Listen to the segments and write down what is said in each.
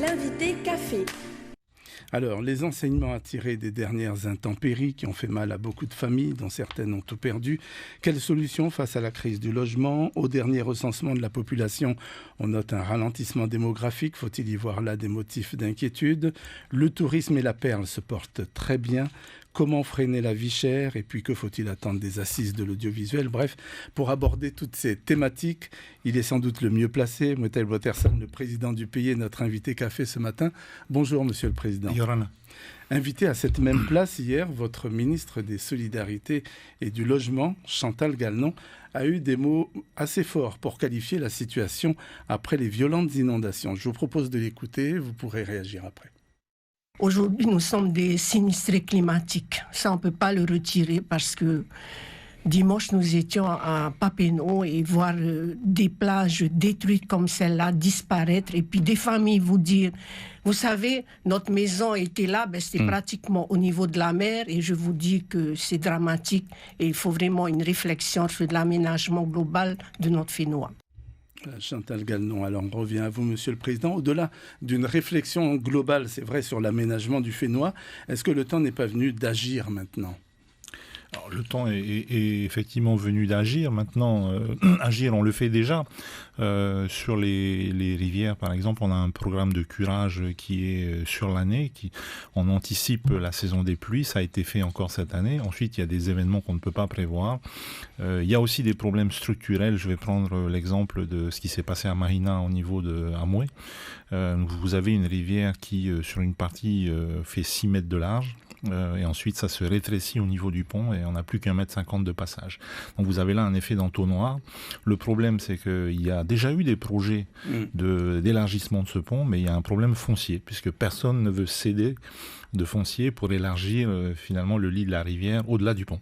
L'invité café. Alors, les enseignements à tirer des dernières intempéries qui ont fait mal à beaucoup de familles, dont certaines ont tout perdu. Quelle solution face à la crise du logement? Au dernier recensement de la population, on note un ralentissement démographique. Faut-il y voir là des motifs d'inquiétude? Le tourisme et la perle se portent très bien. Comment freiner la vie chère? Et puis que faut-il attendre des assises de l'audiovisuel? Bref, pour aborder toutes ces thématiques, il est sans doute le mieux placé. Motel Waterson, le président du pays, est notre invité café ce matin. Bonjour, monsieur le président. Yorana. Invité à cette même place hier, votre ministre des Solidarités et du Logement, Chantal Gallon, a eu des mots assez forts pour qualifier la situation après les violentes inondations. Je vous propose de l'écouter, vous pourrez réagir après. Aujourd'hui, nous sommes des sinistrés climatiques. Ça, on ne peut pas le retirer parce que dimanche, nous étions à Papeete et voir des plages détruites comme celle-là disparaître et puis des familles vous dire, vous savez, notre maison était là, c'était pratiquement au niveau de la mer et je vous dis que c'est dramatique et il faut vraiment une réflexion sur l'aménagement global de notre Fénois. Chantal Gallon, alors on revient à vous, Monsieur le Président. Au-delà d'une réflexion globale, c'est vrai, sur l'aménagement du Fénois, est-ce que le temps n'est pas venu d'agir maintenant ? Alors, le temps est effectivement venu d'agir. Maintenant, agir, on le fait déjà. Sur les rivières, par exemple, on a un programme de curage qui est sur l'année. On anticipe la saison des pluies. Ça a été fait encore cette année. Ensuite, il y a des événements qu'on ne peut pas prévoir. Il y a aussi des problèmes structurels. Je vais prendre l'exemple de ce qui s'est passé à Mahina au niveau de Amoué. Vous avez une rivière qui, sur une partie, fait 6 mètres de large. Et ensuite ça se rétrécit au niveau du pont et on n'a plus qu'1,50 m de passage. Donc vous avez là un effet d'entonnoir. Le problème c'est qu'il y a déjà eu des projets d'élargissement de ce pont, mais il y a un problème foncier, puisque personne ne veut céder de foncier pour élargir finalement le lit de la rivière au-delà du pont.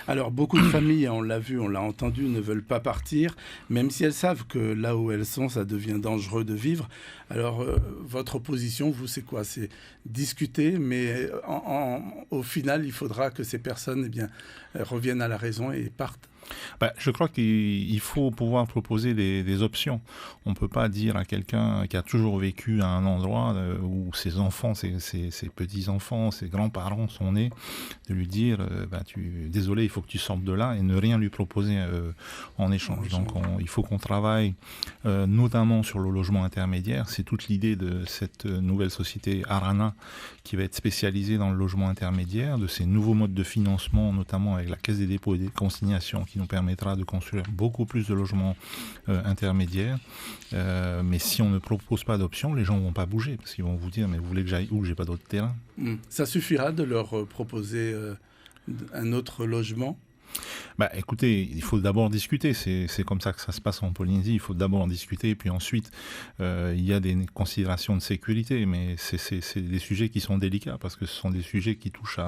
Alors beaucoup de familles, on l'a vu, on l'a entendu, ne veulent pas partir, même si elles savent que là où elles sont, ça devient dangereux de vivre. Alors votre position, vous, c'est quoi? C'est discuter, mais au final, il faudra que ces personnes reviennent à la raison et partent. Je crois qu'il faut pouvoir proposer des options. On ne peut pas dire à quelqu'un qui a toujours vécu à un endroit où ses enfants, ses petits-enfants, ses grands-parents sont nés, de lui dire désolé, il faut que tu sortes de là et ne rien lui proposer en échange. Donc il faut qu'on travaille notamment sur le logement intermédiaire. C'est toute l'idée de cette nouvelle société Arana qui va être spécialisée dans le logement intermédiaire, de ces nouveaux modes de financement, notamment avec la Caisse des dépôts et des consignations qui nous permettra de construire beaucoup plus de logements intermédiaires. Mais si on ne propose pas d'options, les gens ne vont pas bouger parce qu'ils vont vous dire mais vous voulez que j'aille où? J'ai pas d'autre terrain. Ça suffira de leur proposer un autre logement? Écoutez, il faut d'abord discuter, c'est comme ça que ça se passe en Polynésie, il faut d'abord en discuter, puis ensuite il y a des considérations de sécurité, mais c'est des sujets qui sont délicats, parce que ce sont des sujets qui touchent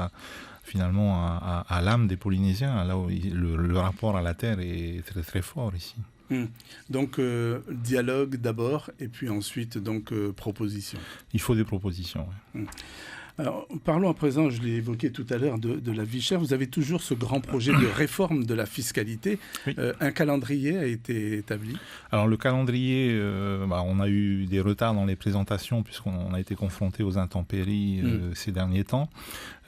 finalement à l'âme des Polynésiens, là où le rapport à la terre est très très fort ici. Donc dialogue d'abord, et puis ensuite proposition. Il faut des propositions, oui. Alors, parlons à présent, je l'ai évoqué tout à l'heure, de la vie chère. Vous avez toujours ce grand projet de réforme de la fiscalité. Oui. Un calendrier a été établi. Alors le calendrier, on a eu des retards dans les présentations puisqu'on a été confronté aux intempéries ces derniers temps.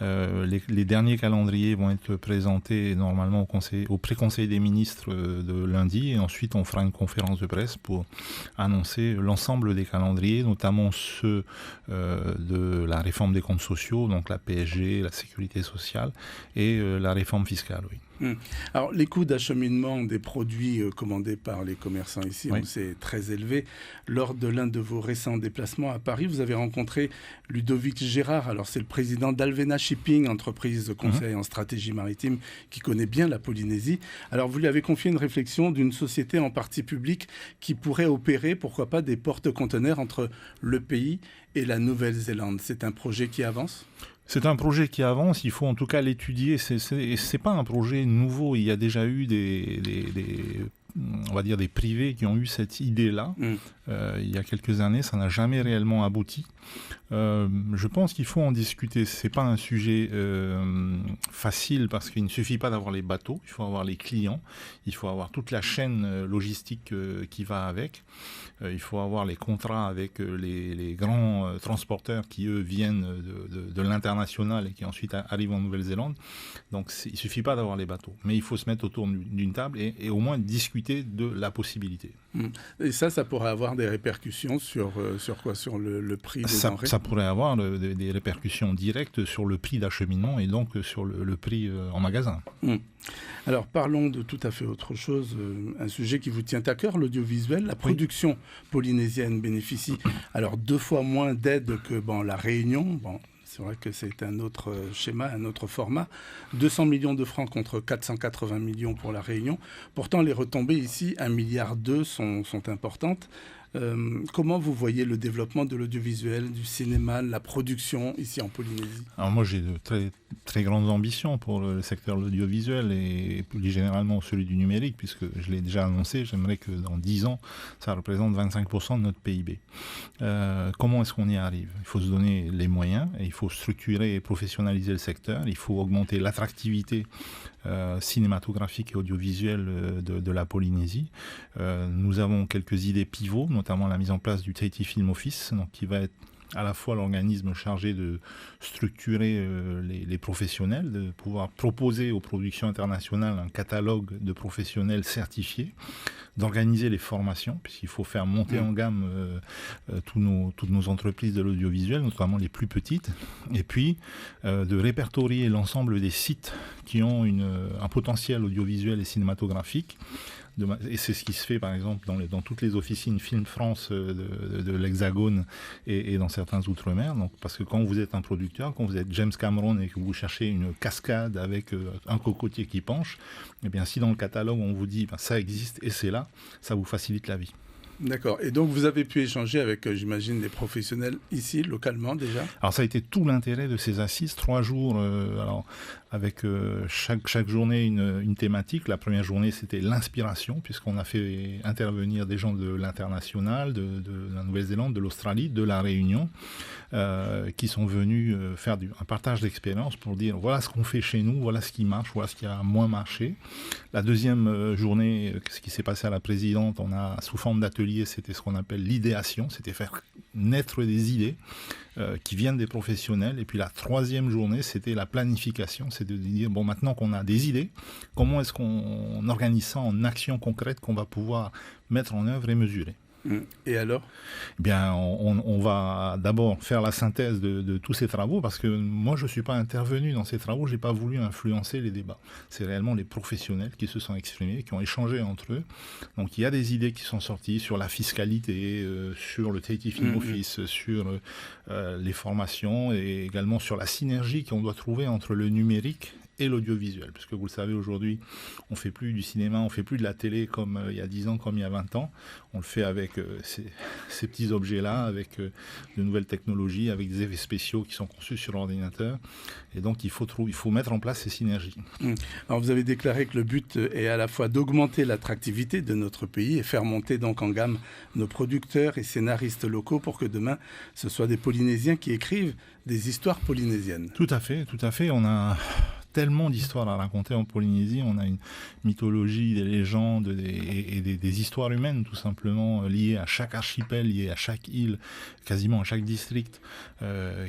Les derniers calendriers vont être présentés normalement au pré-conseil des ministres de lundi, et ensuite on fera une conférence de presse pour annoncer l'ensemble des calendriers, notamment ceux de la réforme des comptes sociaux, donc la PSG, la sécurité sociale et la réforme fiscale, oui. Alors, les coûts d'acheminement des produits commandés par les commerçants ici, c'est très élevé. Lors de l'un de vos récents déplacements à Paris, vous avez rencontré Ludovic Gérard. Alors, c'est le président d'Alvena Shipping, entreprise de conseil en stratégie maritime qui connaît bien la Polynésie. Alors, vous lui avez confié une réflexion d'une société en partie publique qui pourrait opérer, pourquoi pas, des porte-conteneurs entre le pays et la Nouvelle-Zélande. C'est un projet qui avance ? C'est un projet qui avance, il faut en tout cas l'étudier. C'est pas un projet nouveau, il y a déjà eu on va dire des privés qui ont eu cette idée-là. il y a quelques années, ça n'a jamais réellement abouti. Je pense qu'il faut en discuter. C'est pas un sujet facile parce qu'il ne suffit pas d'avoir les bateaux, il faut avoir les clients, il faut avoir toute la chaîne logistique qui va avec. Il faut avoir les contrats avec les grands transporteurs qui, eux, viennent de l'international et qui ensuite arrivent en Nouvelle-Zélande. Donc, il ne suffit pas d'avoir les bateaux. Mais il faut se mettre autour d'une table et au moins discuter de la possibilité. Et ça pourrait avoir des répercussions sur quoi? Sur le prix des denrées? Ça pourrait avoir des répercussions directes sur le prix d'acheminement et donc sur le prix en magasin. Alors parlons de tout à fait autre chose, un sujet qui vous tient à cœur, l'audiovisuel. La production polynésienne bénéficie alors 2 fois moins d'aide que la Réunion. C'est vrai que c'est un autre schéma, un autre format. 200 millions de francs contre 480 millions pour la Réunion. Pourtant, les retombées ici, 1,2 milliard sont importantes. Comment vous voyez le développement de l'audiovisuel, du cinéma, la production ici en Polynésie? Alors moi j'ai de très, très grandes ambitions pour le secteur de l'audiovisuel et plus généralement celui du numérique, puisque je l'ai déjà annoncé, j'aimerais que dans 10 ans ça représente 25% de notre PIB. Comment est-ce qu'on y arrive? Il faut se donner les moyens et il faut structurer et professionnaliser le secteur, il faut augmenter l'attractivité cinématographique et audiovisuelle de la Polynésie. Nous avons quelques idées pivots, notamment la mise en place du Tahiti Film Office, donc qui va être à la fois l'organisme chargé de structurer les professionnels, de pouvoir proposer aux productions internationales un catalogue de professionnels certifiés, d'organiser les formations, puisqu'il faut faire monter en gamme toutes nos entreprises de l'audiovisuel, notamment les plus petites, et puis de répertorier l'ensemble des sites qui ont un potentiel audiovisuel et cinématographique. Et c'est ce qui se fait par exemple dans toutes les officines Film France de l'Hexagone et dans certains outre-mer. Donc, parce que quand vous êtes un producteur, quand vous êtes James Cameron et que vous cherchez une cascade avec un cocotier qui penche, eh bien si dans le catalogue on vous dit ça existe et c'est là, ça vous facilite la vie. D'accord. Et donc, vous avez pu échanger avec, j'imagine, les professionnels ici, localement, déjà? Alors, ça a été tout l'intérêt de ces assises. 3 jours, avec chaque journée une thématique. La première journée, c'était l'inspiration, puisqu'on a fait intervenir des gens de l'international, de la Nouvelle-Zélande, de l'Australie, de la Réunion, qui sont venus faire un partage d'expérience pour dire voilà ce qu'on fait chez nous, voilà ce qui marche, voilà ce qui a moins marché. La deuxième journée, ce qui s'est passé à la présidente, on a sous forme d'atelier, c'était ce qu'on appelle l'idéation, c'était faire naître des idées qui viennent des professionnels. Et puis la troisième journée, c'était la planification, c'est de dire bon, maintenant qu'on a des idées, comment est-ce qu'on organise ça en actions concrètes qu'on va pouvoir mettre en œuvre et mesurer. Et alors? Eh bien, on va d'abord faire la synthèse de tous ces travaux, parce que moi, je ne suis pas intervenu dans ces travaux, je n'ai pas voulu influencer les débats. C'est réellement les professionnels qui se sont exprimés, qui ont échangé entre eux. Donc, il y a des idées qui sont sorties sur la fiscalité, sur le Tahiti Film Office, sur les formations et également sur la synergie qu'on doit trouver entre le numérique et l'audiovisuel, parce que vous le savez, aujourd'hui, on ne fait plus du cinéma, on ne fait plus de la télé comme il y a 10 ans, comme il y a 20 ans. On le fait avec ces petits objets-là, avec de nouvelles technologies, avec des effets spéciaux qui sont conçus sur l'ordinateur. Et donc, il faut mettre en place ces synergies. Alors, vous avez déclaré que le but est à la fois d'augmenter l'attractivité de notre pays et faire monter donc en gamme nos producteurs et scénaristes locaux pour que demain, ce soit des Polynésiens qui écrivent des histoires polynésiennes. Tout à fait, tout à fait. On a tellement d'histoires à raconter en Polynésie, on a une mythologie, des légendes et des histoires humaines tout simplement liées à chaque archipel, liées à chaque île, quasiment à chaque district,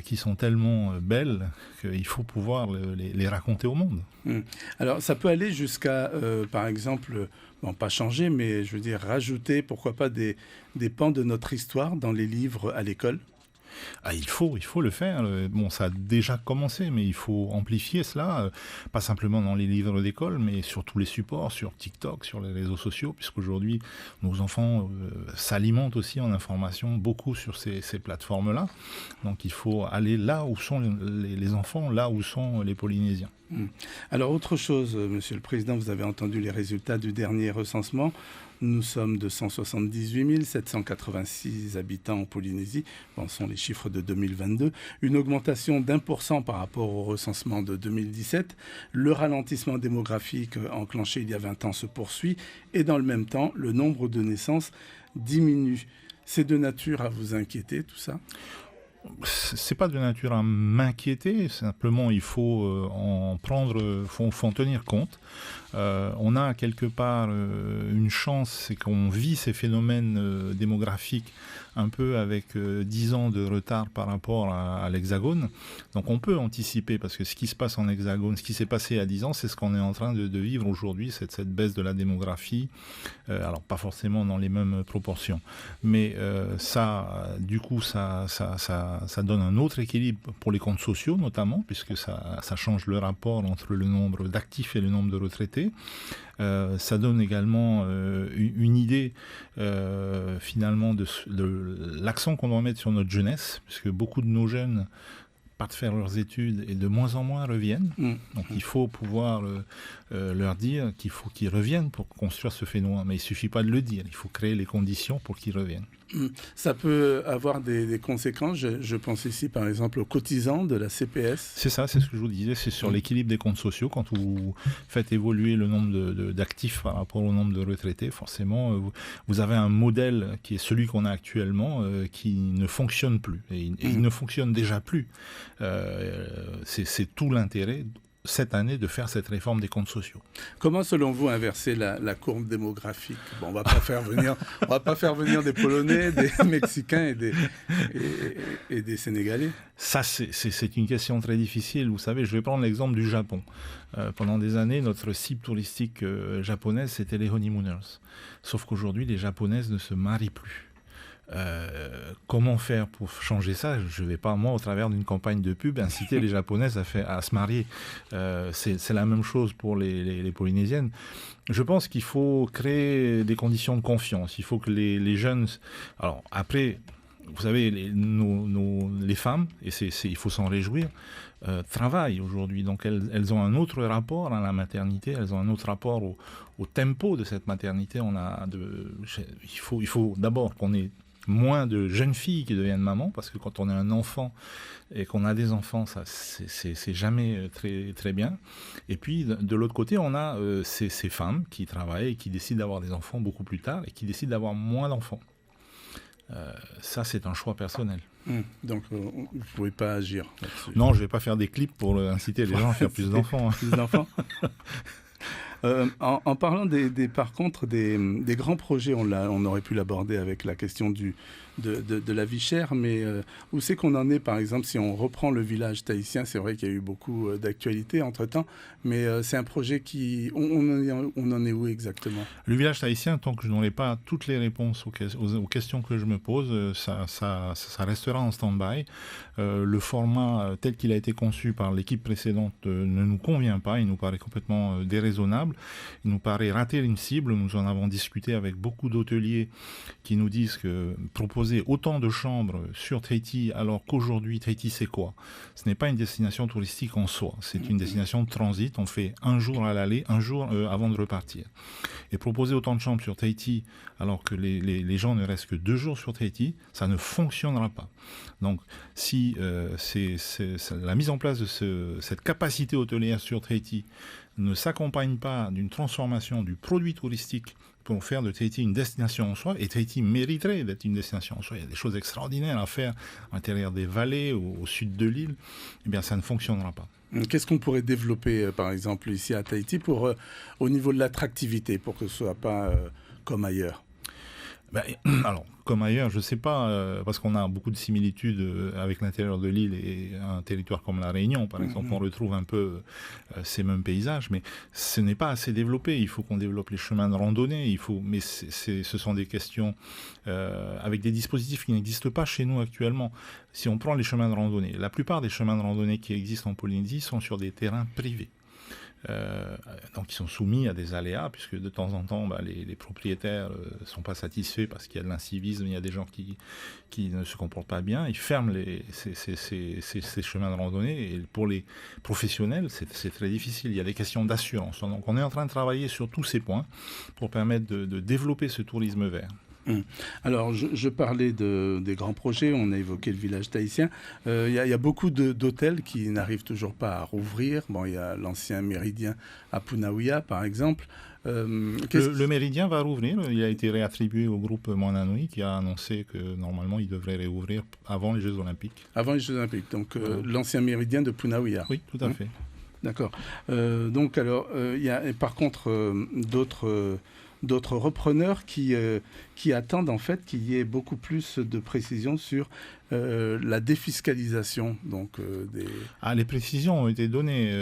qui sont tellement belles qu'il faut pouvoir les raconter au monde. Alors ça peut aller jusqu'à, par exemple, pas changer, mais je veux dire rajouter, pourquoi pas, des pans de notre histoire dans les livres à l'école? Il faut le faire. Bon, ça a déjà commencé, mais il faut amplifier cela, pas simplement dans les livres d'école, mais sur tous les supports, sur TikTok, sur les réseaux sociaux, puisqu'aujourd'hui, nos enfants s'alimentent aussi en information beaucoup sur ces plateformes-là. Donc, il faut aller là où sont les enfants, là où sont les Polynésiens. Alors, autre chose, Monsieur le Président, vous avez entendu les résultats du dernier recensement. Nous sommes de 178 786 habitants en Polynésie. Ce sont les chiffres de 2022. Une augmentation d'1% par rapport au recensement de 2017. Le ralentissement démographique enclenché il y a 20 ans se poursuit. Et dans le même temps, le nombre de naissances diminue. C'est de nature à vous inquiéter, tout ça? C'est pas de nature à m'inquiéter, simplement il faut faut en tenir compte. On a quelque part une chance, c'est qu'on vit ces phénomènes démographiques un peu avec 10 ans de retard par rapport à l'Hexagone. Donc on peut anticiper, parce que ce qui se passe en Hexagone, ce qui s'est passé à 10 ans, c'est ce qu'on est en train de vivre aujourd'hui, cette baisse de la démographie. Alors pas forcément dans les mêmes proportions, mais du coup ça donne un autre équilibre pour les comptes sociaux notamment, puisque ça change le rapport entre le nombre d'actifs et le nombre de retraités. Ça donne également une idée finalement de l'accent qu'on doit mettre sur notre jeunesse, puisque beaucoup de nos jeunes partent faire leurs études et de moins en moins reviennent. Donc il faut pouvoir leur dire qu'il faut qu'ils reviennent pour construire ce phénomène. Mais il ne suffit pas de le dire, il faut créer les conditions pour qu'ils reviennent. Ça peut avoir des conséquences. Je pense ici par exemple aux cotisants de la CPS. C'est ça, c'est ce que je vous disais, c'est sur l'équilibre des comptes sociaux. Quand vous faites évoluer le nombre d'actifs par rapport au nombre de retraités, forcément vous avez un modèle qui est celui qu'on a actuellement qui ne fonctionne plus. Et il ne fonctionne déjà plus. C'est tout l'intérêt cette année de faire cette réforme des comptes sociaux. Comment, selon vous, inverser la courbe démographique? Bon, on va pas faire venir des Polonais, des Mexicains et des Sénégalais. Ça, c'est une question très difficile. Vous savez, je vais prendre l'exemple du Japon. Pendant des années, notre cible touristique japonaise, c'était les honeymooners. Sauf qu'aujourd'hui, les Japonaises ne se marient plus. Comment faire pour changer ça? Je ne vais pas, moi, au travers d'une campagne de pub, inciter les Japonaises à se marier. C'est la même chose pour les Polynésiennes. Je pense qu'il faut créer des conditions de confiance. Il faut que les jeunes... Alors, après, vous savez, les femmes, et il faut s'en réjouir, travaillent aujourd'hui. Donc, elles ont un autre rapport à la maternité, elles ont un autre rapport au tempo de cette maternité. Il faut d'abord qu'on ait moins de jeunes filles qui deviennent mamans, parce que quand on est un enfant et qu'on a des enfants, ça c'est jamais très, très bien. Et puis de l'autre côté, on a ces femmes qui travaillent et qui décident d'avoir des enfants beaucoup plus tard et qui décident d'avoir moins d'enfants. Ça, c'est un choix personnel. Donc, vous ne pouvez pas agir là-dessus. Non, je ne vais pas faire des clips pour inciter les gens à faire plus d'enfants. Plus d'enfants. En parlant par contre des grands projets, on aurait pu l'aborder avec la question de la vie chère, mais où c'est qu'on en est, par exemple, si on reprend le village tahitien? C'est vrai qu'il y a eu beaucoup d'actualités entre-temps, mais c'est un projet on en est où exactement? Le village tahitien, tant que je n'aurai pas toutes les réponses aux questions que je me pose, ça restera en stand-by. Le format tel qu'il a été conçu par l'équipe précédente ne nous convient pas, il nous paraît complètement déraisonnable, il nous paraît rater une cible. Nous en avons discuté avec beaucoup d'hôteliers qui nous disent que proposer autant de chambres sur Tahiti, alors qu'aujourd'hui Tahiti c'est quoi? Ce n'est pas une destination touristique en soi, c'est une destination de transit. On fait un jour à l'aller, un jour avant de repartir. Et proposer autant de chambres sur Tahiti alors que les gens ne restent que 2 jours sur Tahiti, ça ne fonctionnera pas. Donc si la mise en place de cette capacité hôtelière sur Tahiti ne s'accompagne pas d'une transformation du produit touristique pour faire de Tahiti une destination en soi, et Tahiti mériterait d'être une destination en soi, il y a des choses extraordinaires à faire à l'intérieur des vallées, au sud de l'île, eh bien ça ne fonctionnera pas. Qu'est-ce qu'on pourrait développer, par exemple, ici à Tahiti, au niveau de l'attractivité, pour que ce ne soit pas comme ailleurs? Alors, comme ailleurs, je ne sais pas, parce qu'on a beaucoup de similitudes avec l'intérieur de l'île et un territoire comme la Réunion, par exemple, on retrouve un peu ces mêmes paysages, mais ce n'est pas assez développé. Il faut qu'on développe les chemins de randonnée, mais ce sont des questions avec des dispositifs qui n'existent pas chez nous actuellement. Si on prend les chemins de randonnée, la plupart des chemins de randonnée qui existent en Polynésie sont sur des terrains privés. Donc ils sont soumis à des aléas, puisque de temps en temps les propriétaires ne sont pas satisfaits parce qu'il y a de l'incivisme, il y a des gens qui ne se comportent pas bien, ils ferment ces chemins de randonnée, et pour les professionnels c'est très difficile. Il y a des questions d'assurance, donc on est en train de travailler sur tous ces points pour permettre de développer ce tourisme vert. Alors, je parlais des grands projets, on a évoqué le village tahitien. Il y a beaucoup d'hôtels qui n'arrivent toujours pas à rouvrir. Bon, il y a l'ancien Méridien à Punaouia, par exemple. Le Méridien va rouvrir. Il a été réattribué au groupe Moananui qui a annoncé que normalement il devrait réouvrir avant les Jeux Olympiques. Avant les Jeux Olympiques, donc l'ancien Méridien de Punaouia. Oui, tout à fait. D'accord. Donc alors, il y a par contre d'autres repreneurs qui attendent en fait qu'il y ait beaucoup plus de précisions sur la défiscalisation. Donc, les précisions ont été données.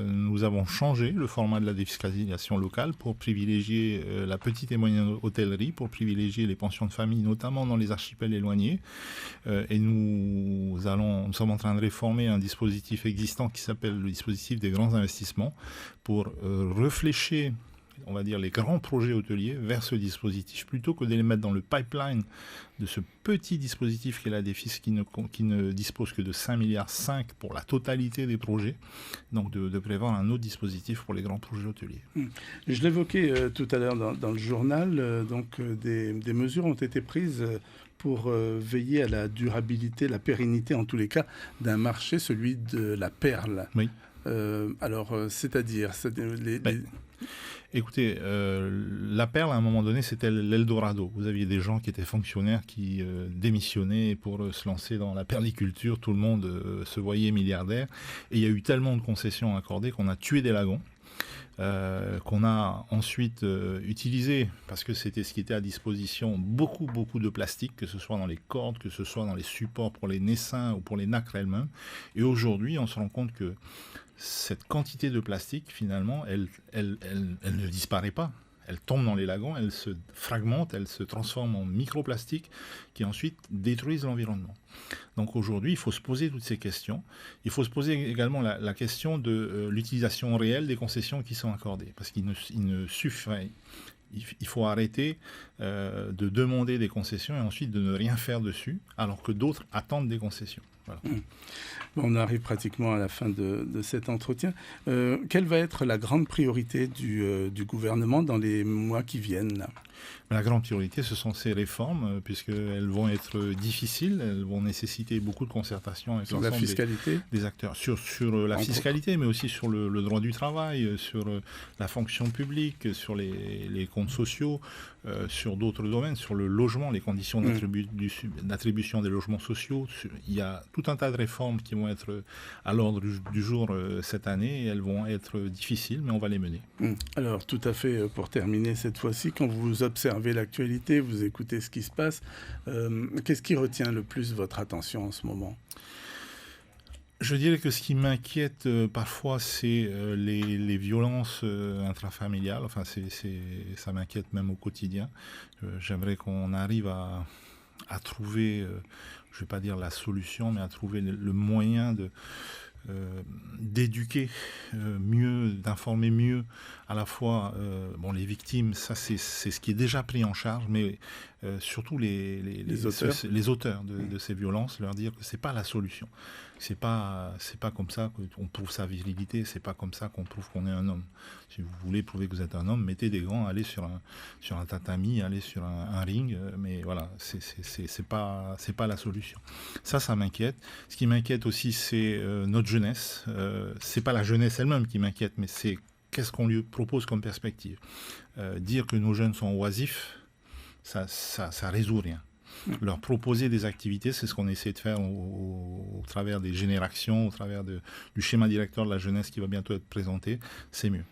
Nous avons changé le format de la défiscalisation locale pour privilégier la petite et moyenne hôtellerie, pour privilégier les pensions de famille, notamment dans les archipels éloignés. Et nous sommes en train de réformer un dispositif existant qui s'appelle le dispositif des grands investissements pour réfléchir, on va dire, les grands projets hôteliers vers ce dispositif, plutôt que de les mettre dans le pipeline de ce petit dispositif qu'est la DEFIS qui ne dispose que de 5,5 milliards pour la totalité des projets, donc de prévoir un autre dispositif pour les grands projets hôteliers. Je l'évoquais tout à l'heure dans le journal, des mesures ont été prises pour veiller à la durabilité, la pérennité en tous les cas d'un marché, celui de la perle. Oui. C'est-à-dire Écoutez, la perle, à un moment donné, c'était l'Eldorado. Vous aviez des gens qui étaient fonctionnaires qui démissionnaient pour se lancer dans la perliculture. Tout le monde se voyait milliardaire. Et il y a eu tellement de concessions accordées qu'on a tué des lagons. Qu'on a ensuite utilisé, parce que c'était ce qui était à disposition, beaucoup de plastique, que ce soit dans les cordes, que ce soit dans les supports pour les naissins ou pour les nacres elles-mêmes. Et aujourd'hui, on se rend compte que cette quantité de plastique, finalement, elle ne disparaît pas. Elle tombe dans les lagons, elle se fragmente, elle se transforme en microplastiques qui ensuite détruisent l'environnement. Donc aujourd'hui, il faut se poser toutes ces questions. Il faut se poser également la question de l'utilisation réelle des concessions qui sont accordées. Parce qu'il ne suffit... Il faut arrêter de demander des concessions et ensuite de ne rien faire dessus, alors que d'autres attendent des concessions. Voilà. On arrive pratiquement à la fin de cet entretien. Quelle va être la grande priorité du gouvernement dans les mois qui viennent ? La grande priorité, ce sont ces réformes, puisqu'elles vont être difficiles, elles vont nécessiter beaucoup de concertation avec l'ensemble des acteurs. Sur la fiscalité, mais aussi sur le droit du travail, sur la fonction publique, sur les comptes sociaux, sur d'autres domaines, sur le logement, les conditions d'attribution des logements sociaux. Il y a tout un tas de réformes qui vont être à l'ordre du jour cette année, et elles vont être difficiles, mais on va les mener. Alors, tout à fait, pour terminer cette fois-ci, quand vous observez l'actualité, vous écoutez ce qui se passe, qu'est-ce qui retient le plus votre attention en ce moment ? Je dirais que ce qui m'inquiète parfois, c'est les violences intrafamiliales. Enfin, ça m'inquiète même au quotidien. J'aimerais qu'on arrive à trouver, je ne vais pas dire la solution, mais à trouver le moyen d'éduquer mieux, d'informer mieux à la fois les victimes, ça c'est ce qui est déjà pris en charge, mais surtout les auteurs de ces violences, leur dire que c'est pas la solution. C'est pas comme ça qu'on prouve sa virilité, c'est pas comme ça qu'on prouve qu'on est un homme. Si vous voulez prouver que vous êtes un homme, mettez des gants, allez sur un tatami, allez sur un ring, mais voilà, c'est pas la solution. Ça m'inquiète. Ce qui m'inquiète aussi, c'est notre jeunesse. C'est pas la jeunesse elle-même qui m'inquiète, mais c'est qu'est-ce qu'on lui propose comme perspective. Dire que nos jeunes sont oisifs, ça résout rien. Leur proposer des activités, c'est ce qu'on essaie de faire au travers des générations, au travers du schéma directeur de la jeunesse qui va bientôt être présenté, c'est mieux.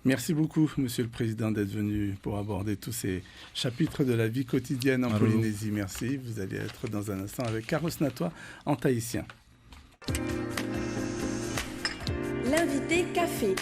Merci beaucoup, Monsieur le Président, d'être venu pour aborder tous ces chapitres de la vie quotidienne en Polynésie. Merci. Vous allez être dans un instant avec Carlos Natoa en tahitien. L'invité café.